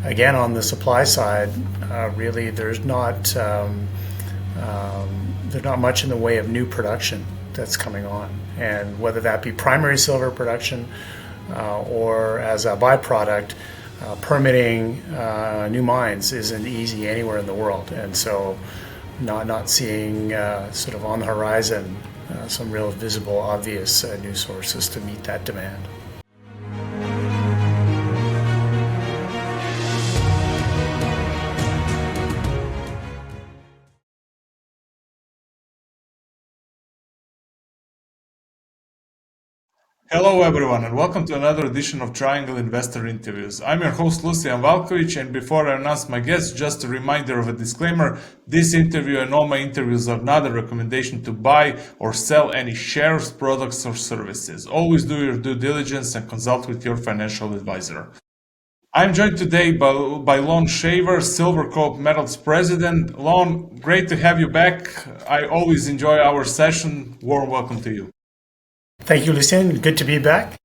again, on the supply side, really there's not much in the way of new production that's coming on, and whether that be primary silver production or as a byproduct, permitting new mines isn't easy anywhere in the world, and so not seeing sort of on the horizon some real visible, obvious new sources to meet that demand. Hello, everyone, and welcome to another edition of Triangle Investor Interviews. I'm your host, Lucian Valkovic, and before I announce my guest, just a reminder of a disclaimer. This interview and all my interviews are not a recommendation to buy or sell any shares, products, or services. Always do your due diligence and consult with your financial advisor. I'm joined today by Lon Shaver, Silvercorp Metals President. Lon, great to have you back. I always enjoy our session. Warm welcome to you. Thank you, Lucien. Good to be back.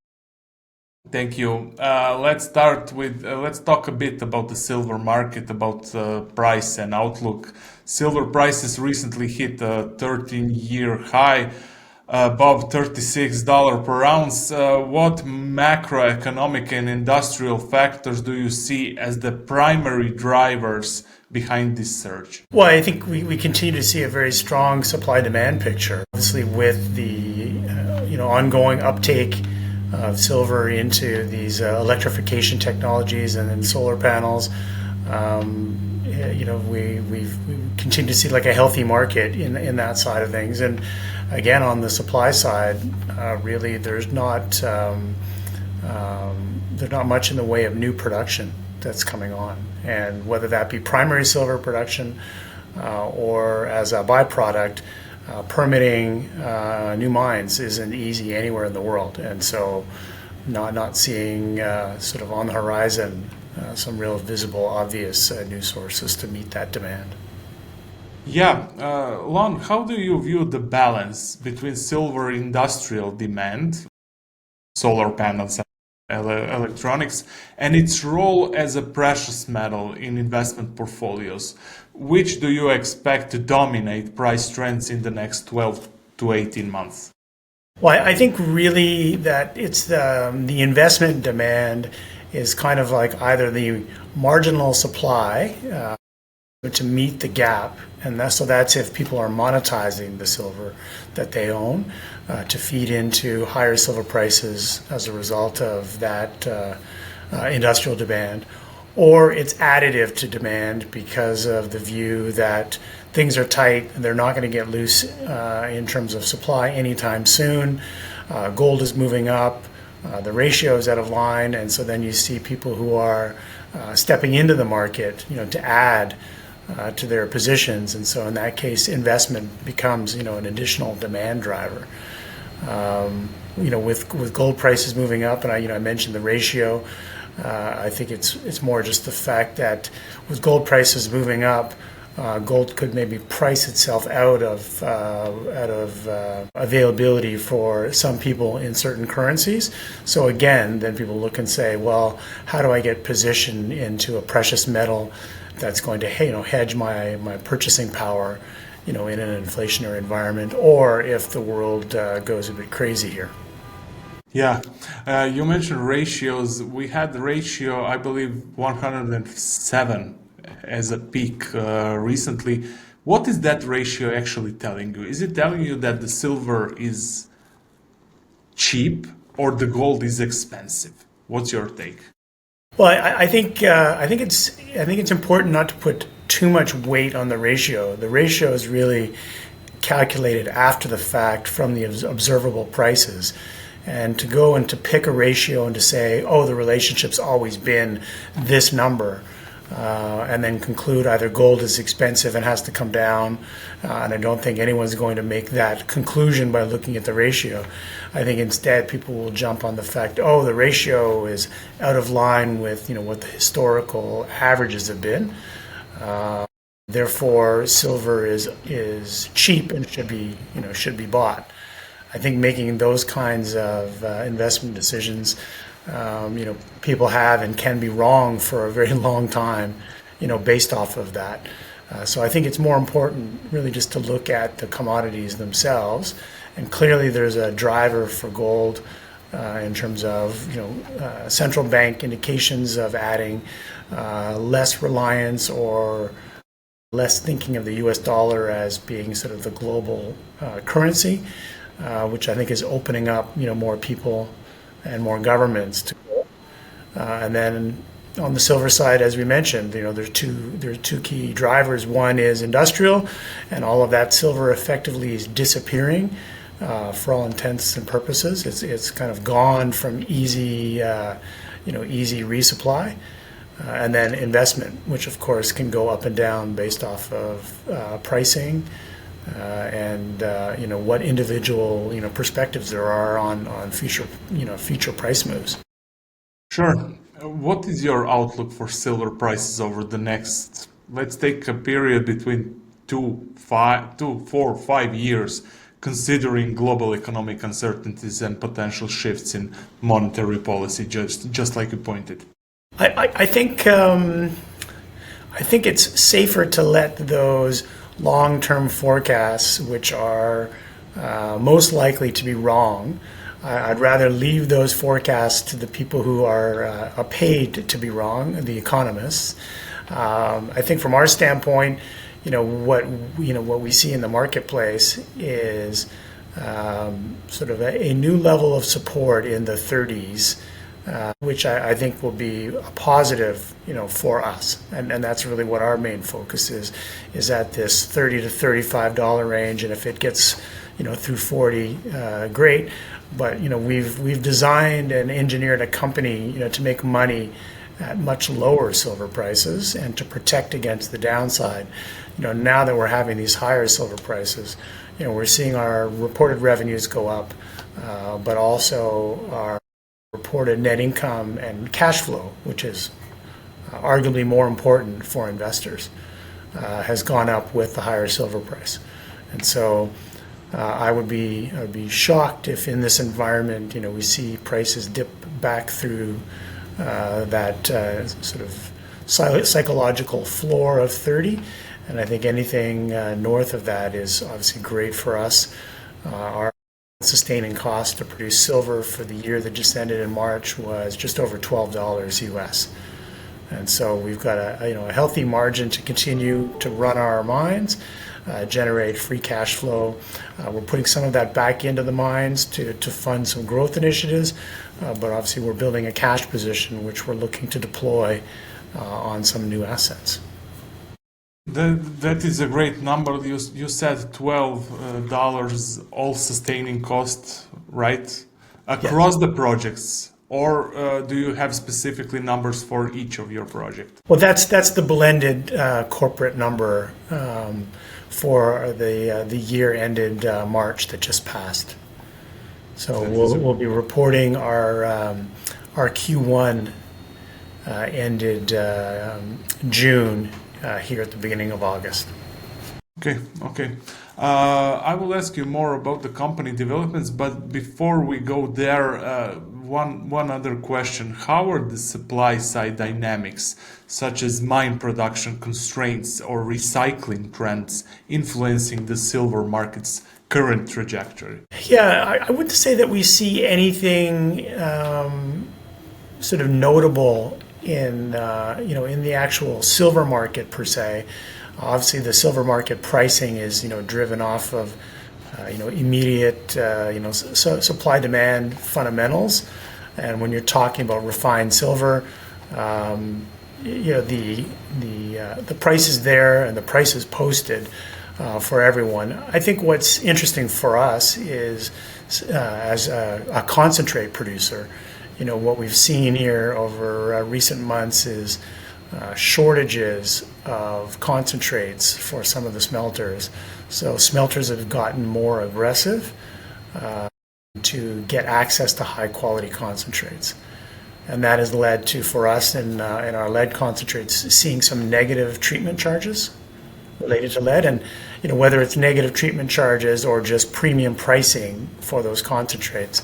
Thank you. Let's talk a bit about the silver market, about price and outlook. Silver prices recently hit a 13-year high, above $36 per ounce. What macroeconomic and industrial factors do you see as the primary drivers behind this surge? Well, I think we continue to see a very strong supply-demand picture. Obviously, with the ongoing uptake of silver into these electrification technologies and then solar panels, we continue to see like a healthy market in that side of things. And again, on the supply side, really there's not much in the way of new production that's coming on, and whether that be primary silver production or as a byproduct, permitting new mines isn't easy anywhere in the world, and so not seeing sort of on the horizon some real visible, obvious new sources to meet that demand. Yeah, Lon, how do you view the balance between silver industrial demand, solar panels, electronics, and its role as a precious metal in investment portfolios? Which do you expect to dominate price trends in the next 12 to 18 months? Well, I think really that it's the investment demand is kind of like either the marginal supply to meet the gap, and that's if people are monetizing the silver that they own to feed into higher silver prices as a result of that industrial demand, or it's additive to demand because of the view that things are tight and they're not going to get loose in terms of supply anytime soon. Gold is moving up, the ratio is out of line, and so then you see people who are stepping into the market, to add to their positions, and so in that case, investment becomes, an additional demand driver. With gold prices moving up, and I mentioned the ratio. I think it's more just the fact that with gold prices moving up, gold could maybe price itself out of availability for some people in certain currencies. So again, then people look and say, well, how do I get positioned into a precious metal that's going to hedge my purchasing power, in an inflationary environment, or if the world goes a bit crazy here. Yeah, you mentioned ratios. We had the ratio, I believe, 107 as a peak recently. What is that ratio actually telling you? Is it telling you that the silver is cheap or the gold is expensive? What's your take? Well, I think it's important not to put too much weight on the ratio. The ratio is really calculated after the fact from the observable prices. And to go and to pick a ratio and to say, oh, the relationship's always been this number, and then conclude either gold is expensive and has to come down, and I don't think anyone's going to make that conclusion by looking at the ratio. I think instead people will jump on the fact, oh, the ratio is out of line with what the historical averages have been. Therefore, silver is cheap and should be bought. I think making those kinds of investment decisions people have and can be wrong for a very long time, based off of that. So I think it's more important really just to look at the commodities themselves. And clearly there's a driver for gold in terms of central bank indications of adding less reliance or less thinking of the U.S. dollar as being sort of the global currency, which I think is opening up more people and more governments to. And then on the silver side, as we mentioned, there's two key drivers. One is industrial, and all of that silver effectively is disappearing for all intents and purposes. It's kind of gone from easy resupply, and then investment, which of course can go up and down based off of pricing and what individual perspectives there are on future price moves. Sure. What is your outlook for silver prices over the next, let's take a period between 4 5 years, considering global economic uncertainties and potential shifts in monetary policy, just like you pointed? I think it's safer to let those long-term forecasts, which are most likely to be wrong, I'd rather leave those forecasts to the people who are paid to be wrong, the economists. I think from our standpoint, what we see in the marketplace is sort of a new level of support in the 30s, which I think will be a positive, for us, and that's really what our main focus is at this $30 to $35 range, and if it gets through 40, great. But we've designed and engineered a company to make money at much lower silver prices and to protect against the downside. Now that we're having these higher silver prices, we're seeing our reported revenues go up, but also our reported net income and cash flow, which is arguably more important for investors, has gone up with the higher silver price. And so I would be shocked if in this environment, we see prices dip back through that sort of psychological floor of 30. And I think anything north of that is obviously great for us. Our sustaining cost to produce silver for the year that just ended in March was just over $12 US. And so we've got a healthy margin to continue to run our mines, generate free cash flow. We're putting some of that back into the mines to fund some growth initiatives, but obviously we're building a cash position which we're looking to deploy on some new assets. That is a great number. You said $12 all sustaining cost, right? Across the projects, or do you have specifically numbers for each of your projects? Well, that's the blended corporate number for the year ended March that just passed. So we'll be reporting our Q1 ended June here at the beginning of August. Okay. I will ask you more about the company developments, but before we go there, one other question. How are the supply side dynamics, such as mine production constraints or recycling trends, influencing the silver market's current trajectory? Yeah, I wouldn't say that we see anything sort of notable in the actual silver market per se. Obviously, the silver market pricing is driven off of immediate supply demand fundamentals, and when you're talking about refined silver, the price is there and the price is posted for everyone. I think what's interesting for us is as a concentrate producer, what we've seen here over recent months is shortages of concentrates for some of the smelters. So smelters have gotten more aggressive to get access to high quality concentrates. And that has led to, for us in our lead concentrates, seeing some negative treatment charges related to lead. And whether it's negative treatment charges or just premium pricing for those concentrates,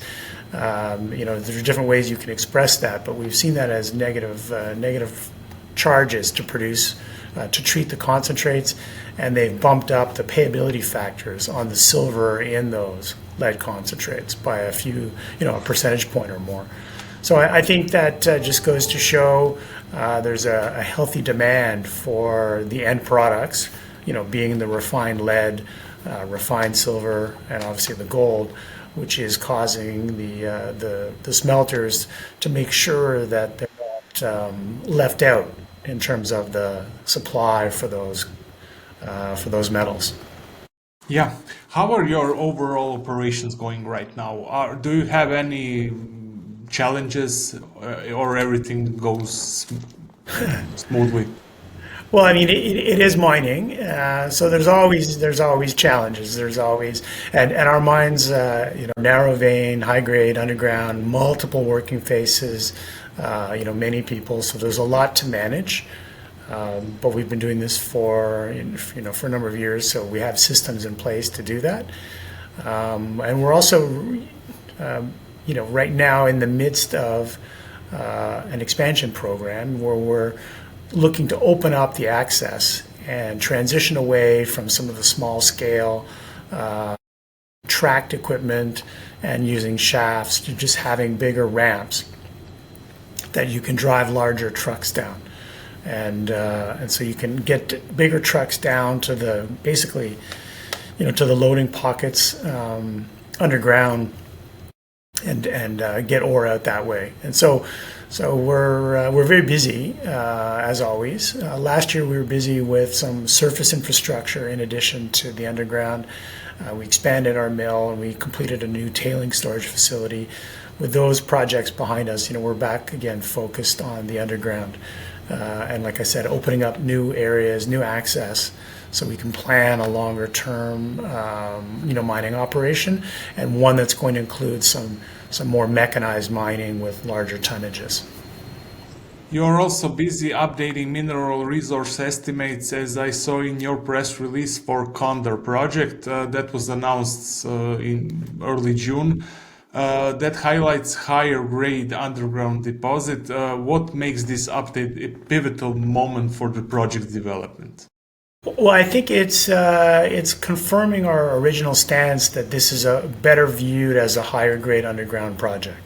There's different ways you can express that, but we've seen that as negative charges to produce, to treat the concentrates, and they've bumped up the payability factors on the silver in those lead concentrates by a few, a percentage point or more. So I think that just goes to show there's a healthy demand for the end products, being the refined lead, refined silver, and obviously the gold, which is causing the smelters to make sure that they're not left out in terms of the supply for those metals. Yeah. How are your overall operations going right now? Do you have any challenges, or everything goes smoothly? Well, I mean, it is mining, so there's always challenges. There's always, and our mines, narrow vein, high grade, underground, multiple working faces, many people. So there's a lot to manage. But we've been doing this for a number of years, so we have systems in place to do that. And we're also, right now in the midst of an expansion program where we're looking to open up the access and transition away from some of the small scale tracked equipment and using shafts to just having bigger ramps that you can drive larger trucks down. And so you can get bigger trucks down to the to the loading pockets underground and get ore out that way. And so we're very busy as always. Last year we were busy with some surface infrastructure in addition to the underground. We expanded our mill and we completed a new tailings storage facility. With those projects behind us, we're back again focused on the underground. And like I said, opening up new areas, new access, so we can plan a longer term, mining operation, and one that's going to include some more mechanized mining with larger tonnages. You are also busy updating mineral resource estimates, as I saw in your press release for Condor project that was announced in early June. That highlights higher grade underground deposit. What makes this update a pivotal moment for the project development? Well, I think it's confirming our original stance that this is better viewed as a higher grade underground project.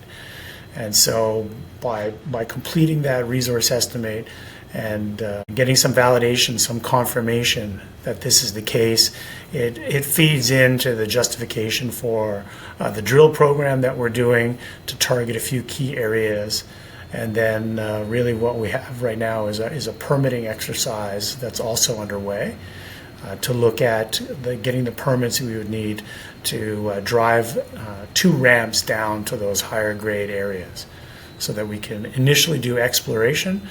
And so by completing that resource estimate and getting some validation, some confirmation that this is the case, it feeds into the justification for the drill program that we're doing to target a few key areas. And then really what we have right now is a permitting exercise that's also underway to look at getting the permits we would need to drive 2 ramps down to those higher grade areas so that we can initially do exploration,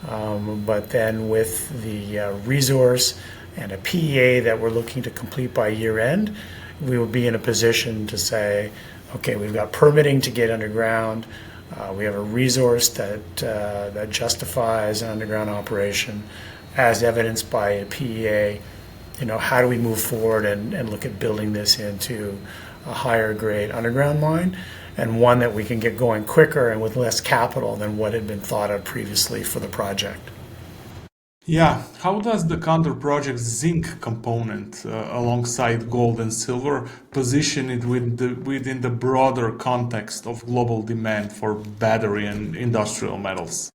but then with the resource and a PEA that we're looking to complete by year end, we will be in a position to say, okay, we've got permitting to get underground, we have a resource that justifies an underground operation as evidenced by a PEA. How do we move forward and look at building this into a higher grade underground mine, and one that we can get going quicker and with less capital than what had been thought of previously for the project. Yeah, how does the Condor project's zinc component, alongside gold and silver, position it within the broader context of global demand for battery and industrial metals?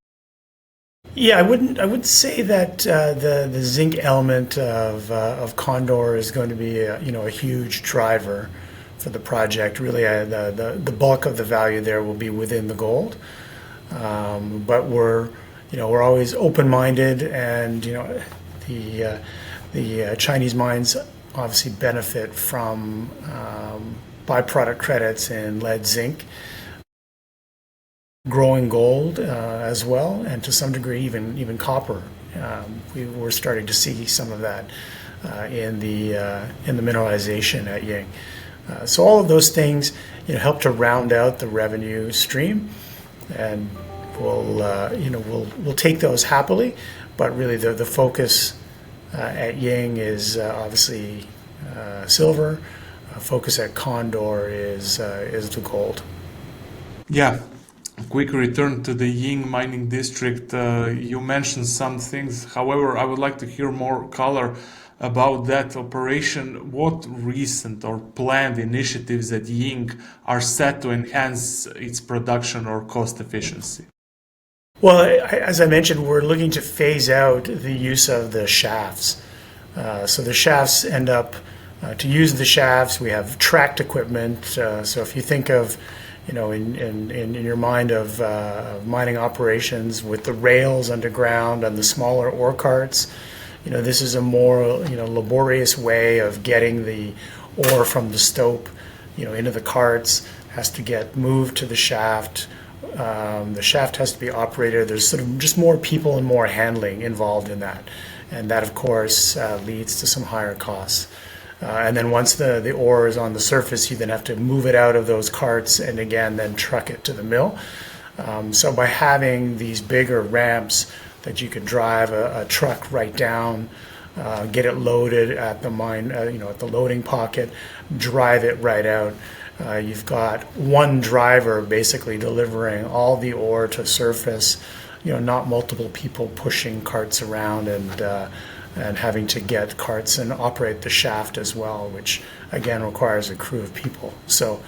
Yeah, I wouldn't say that the zinc element of Condor is going to be a huge driver for the project. Really, the bulk of the value there will be within the gold, but we're always open-minded, and the Chinese mines obviously benefit from byproduct credits in lead, zinc, growing gold as well, and to some degree even copper. We're starting to see some of that in the mineralization at Ying. So all of those things help to round out the revenue stream, and we'll take those happily. But really the focus at Ying is obviously silver. Focus at Condor is the gold. Yeah, quick return to the Ying mining district. You mentioned some things. However, I would like to hear more color about that operation. What recent or planned initiatives at Ying are set to enhance its production or cost efficiency? Well, as I mentioned, we're looking to phase out the use of the shafts. So the shafts end up, to use the shafts, we have tracked equipment. So if you think of, in your mind of mining operations with the rails underground and the smaller ore carts, this is a more, laborious way of getting the ore from the stope, into the carts, has to get moved to the shaft. The shaft has to be operated. There's sort of just more people and more handling involved in that. And that, of course, leads to some higher costs. And then once the ore is on the surface, you then have to move it out of those carts and again, then truck it to the mill. So by having these bigger ramps that you could drive a truck right down, get it loaded at the mine, at the loading pocket, drive it right out. You've got one driver basically delivering all the ore to surface, not multiple people pushing carts around and having to get carts and operate the shaft as well, which again requires a crew of people. So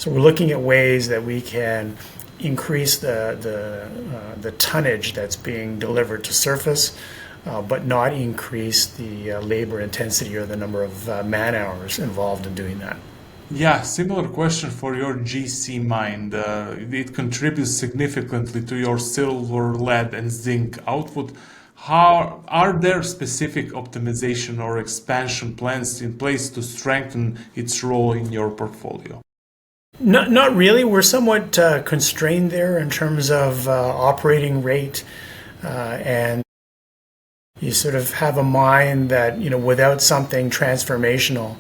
we're looking at ways that we can increase the tonnage that's being delivered to surface, but not increase the labor intensity or the number of man hours involved in doing that. Yeah, similar question for your GC mine. It contributes significantly to your silver, lead, and zinc output. How are there specific optimization or expansion plans in place to strengthen its role in your portfolio? Not really. We're somewhat constrained there in terms of operating rate, and you sort of have a mine that, without something transformational,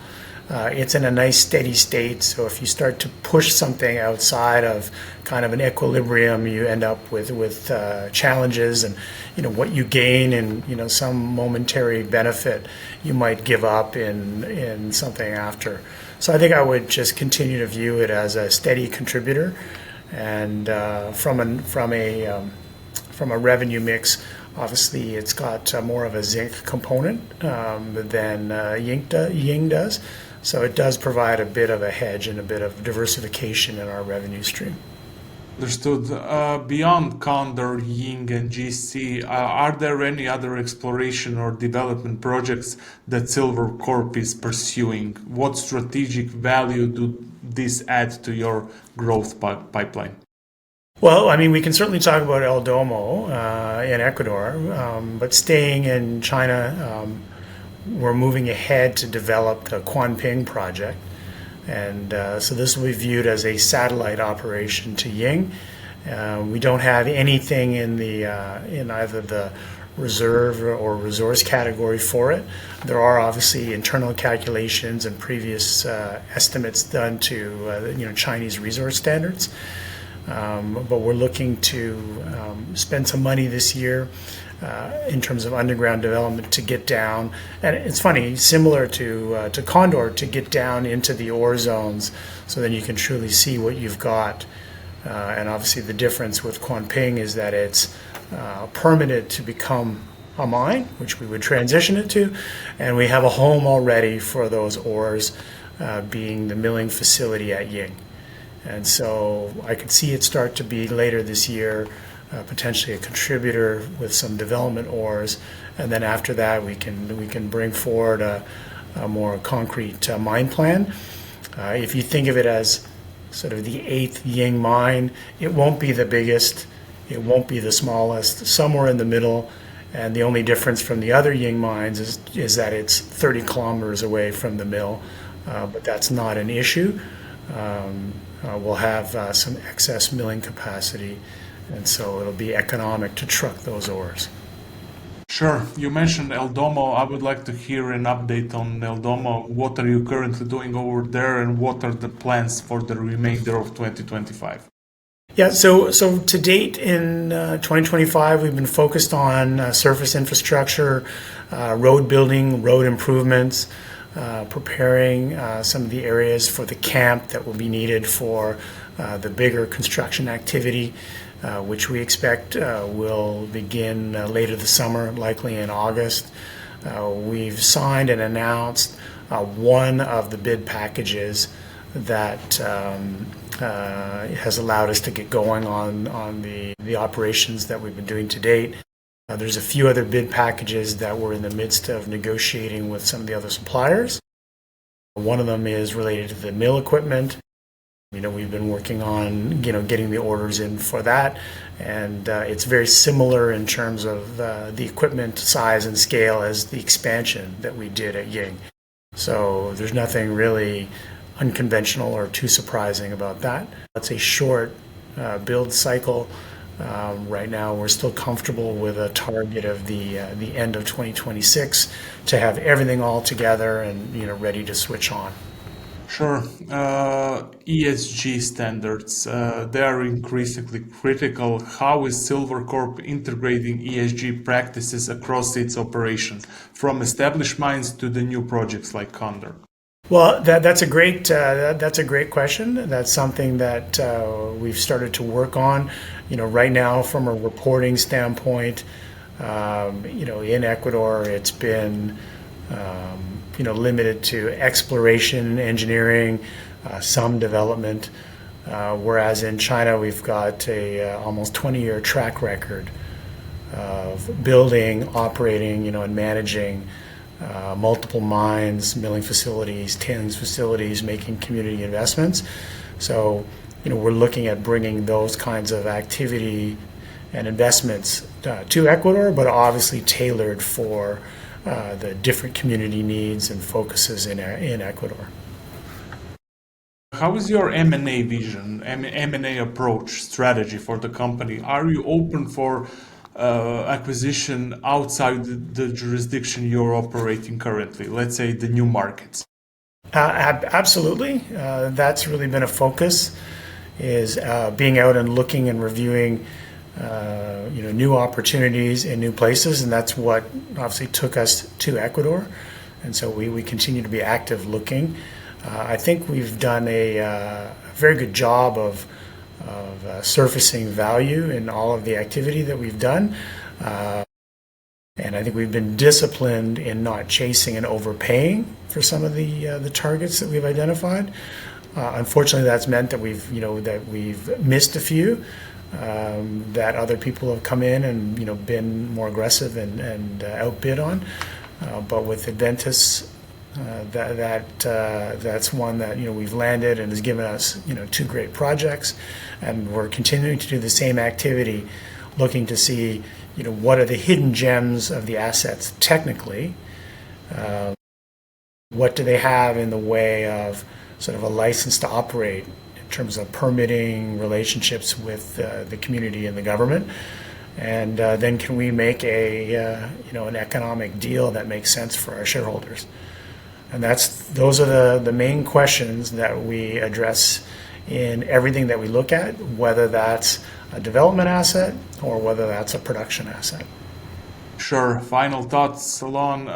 it's in a nice steady state. So if you start to push something outside of kind of an equilibrium, you end up with challenges, and what you gain in some momentary benefit, you might give up in something after. So I think I would just continue to view it as a steady contributor, and from a revenue mix. Obviously, it's got more of a zinc component than Ying does. So it does provide a bit of a hedge and a bit of diversification in our revenue stream. Understood. Beyond Condor, Ying, and GC, are there any other exploration or development projects that Silvercorp is pursuing? What strategic value do these add to your growth pipeline? Well, I mean, we can certainly talk about El Domo in Ecuador, but staying in China, we're moving ahead to develop the Quanping project. And so this will be viewed as a satellite operation to Ying. We don't have anything in either the reserve or resource category for it. There are obviously internal calculations and previous estimates done to Chinese resource standards. But we're looking to spend some money this year in terms of underground development to get down. And it's funny, similar to Condor, to get down into the ore zones so then you can truly see what you've got. And obviously the difference with Quanping is that it's permitted to become a mine, which we would transition it to, and we have a home already for those ores, being the milling facility at Ying. And so I could see it start to be later this year, potentially a contributor with some development ores, and then after that we can bring forward a more concrete mine plan. If you think of it as sort of the 8th Ying mine, it won't be the biggest, it won't be the smallest, somewhere in the middle, and the only difference from the other Ying mines is that it's 30 kilometers away from the mill, but that's not an issue. We'll have some excess milling capacity, and so it'll be economic to truck those ores. Sure. You mentioned El Domo. I would like to hear an update on El Domo. What are you currently doing over there, and what are the plans for the remainder of 2025? Yeah, so to date in 2025, we've been focused on surface infrastructure, road building, road improvements, preparing some of the areas for the camp that will be needed for the bigger construction activity, which we expect will begin later this summer, likely in August. We've signed and announced one of the bid packages that has allowed us to get going on the operations that we've been doing to date. There's a few other bid packages that we're in the midst of negotiating with some of the other suppliers. One of them is related to the mill equipment. We've been working on, getting the orders in for that, and it's very similar in terms of the equipment size and scale as the expansion that we did at Ying. So there's nothing really unconventional or too surprising about that. It's a short build cycle. Right now, we're still comfortable with a target of the end of 2026 to have everything all together and ready to switch on. Sure. ESG standards, they are increasingly critical. How is Silvercorp integrating ESG practices across its operations, from established mines to the new projects like Condor? Well, that's a great question. That's something that we've started to work on. Right now, from a reporting standpoint, in Ecuador, it's been limited to exploration, engineering, some development. Whereas in China, we've got a almost 20-year track record of building, operating, and managing multiple mines, milling facilities, tailings facilities, making community investments. So, we're looking at bringing those kinds of activity and investments to Ecuador, but obviously tailored for the different community needs and focuses in Ecuador. How is your M&A vision, M&A approach, strategy for the company? Are you open for acquisition outside the jurisdiction you're operating currently, let's say the new markets? Absolutely. That's really been a focus, is being out and looking and reviewing new opportunities in new places, and that's what obviously took us to Ecuador. And so we continue to be active looking. I think we've done a very good job of surfacing value in all of the activity that we've done. And I think we've been disciplined in not chasing and overpaying for some of the targets that we've identified. Unfortunately, that's meant that we've missed a few. That other people have come in and been more aggressive and outbid on. But with Adventus, that's one that we've landed and has given us two great projects, and we're continuing to do the same activity, looking to see what are the hidden gems of the assets technically. What do they have in the way of sort of a license to operate in terms of permitting, relationships with the community and the government, and then can we make an economic deal that makes sense for our shareholders? And those are the main questions that we address in everything that we look at, whether that's a development asset or whether that's a production asset. Sure. Final thoughts, Lon.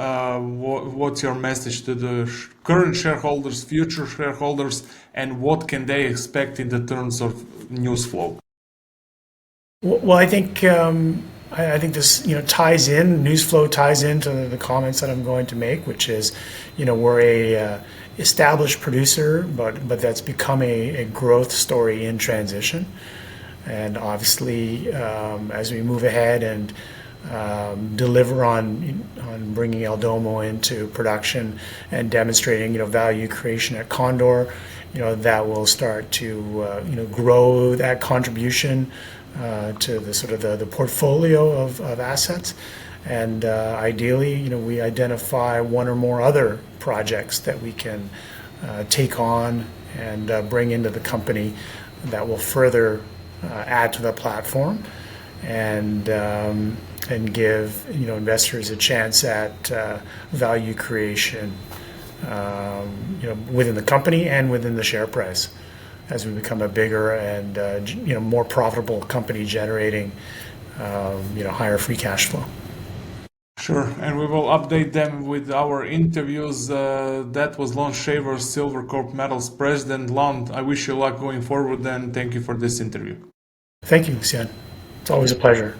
What's your message to the current shareholders, future shareholders, and what can they expect in the terms of news flow? Well, I think this ties in, news flow ties into the comments that I'm going to make, which is we're a established producer, but that's become a growth story in transition. And obviously, as we move ahead and deliver on bringing El Domo into production and demonstrating value creation at Condor, that will start to grow that contribution to the sort of the portfolio of assets. And ideally, we identify one or more other projects that we can take on and bring into the company that will further add to the platform and give investors a chance at value creation within the company and within the share price as we become a bigger and more profitable company generating higher free cash flow. Sure, and we will update them with our interviews. That was Lon Shaver, Silvercorp Metals President. Lon, I wish you luck going forward and thank you for this interview. Thank you, Lucian. It's always a pleasure.